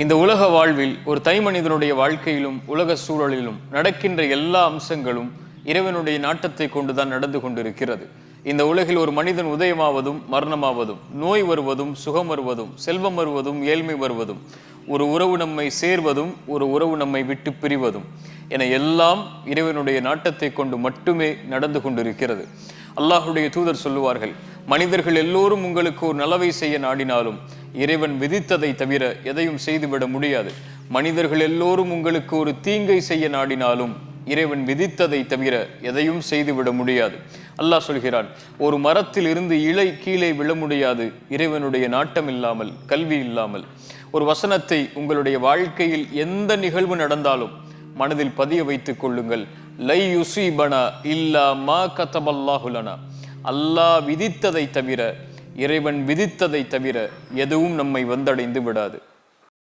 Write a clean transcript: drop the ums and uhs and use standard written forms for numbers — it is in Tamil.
இந்த உலக வாழ்வில் ஒரு தனிமனிதனுடைய வாழ்க்கையிலும் உலக சூழலிலும் நடக்கின்ற எல்லா அம்சங்களும் இறைவனுடைய நாட்டத்தை கொண்டுதான் நடந்து கொண்டிருக்கிறது. இந்த உலகில் ஒரு மனிதன் உதயமாவதும் மரணமாவதும், நோய் வருவதும் சுகம் வருவதும், செல்வம் வருவதும் ஏழ்மை வருவதும், ஒரு உறவு நம்மை சேர்வதும் ஒரு உறவு நம்மை விட்டு பிரிவதும் என எல்லாம் இறைவனுடைய நாட்டத்தை கொண்டு மட்டுமே நடந்து கொண்டிருக்கிறது. அல்லாஹுடைய தூதர் சொல்லுவார்கள், மனிதர்கள் எல்லோரும் உங்களுக்கு ஒரு நலவை செய்ய நாடினாலும் இறைவன் விதித்ததை தவிர எதையும் செய்துவிட முடியாது. மனிதர்கள் எல்லோரும் உங்களுக்கு ஒரு தீங்கை செய்ய நாடினாலும் இறைவன் விதித்ததை தவிர எதையும் செய்துவிட முடியாது. அல்லாஹ் சொல்கிறான், ஒரு மரத்தில் இருந்து இலை கீழே விழ முடியாது இறைவனுடைய நாட்டம் இல்லாமல், கல்வி இல்லாமல். ஒரு வசனத்தை உங்களுடைய வாழ்க்கையில் எந்த நிகழ்வு நடந்தாலும் மனதில் பதிய வைத்துக் கொள்ளுங்கள். லை யுஸீபனா இல்லா மா கதபல்லாஹு லனா. அல்லாஹ் விதித்ததை தவிர, இறைவன் விதித்ததை தவிர எதுவும் நம்மை வந்தடைந்து விடாது.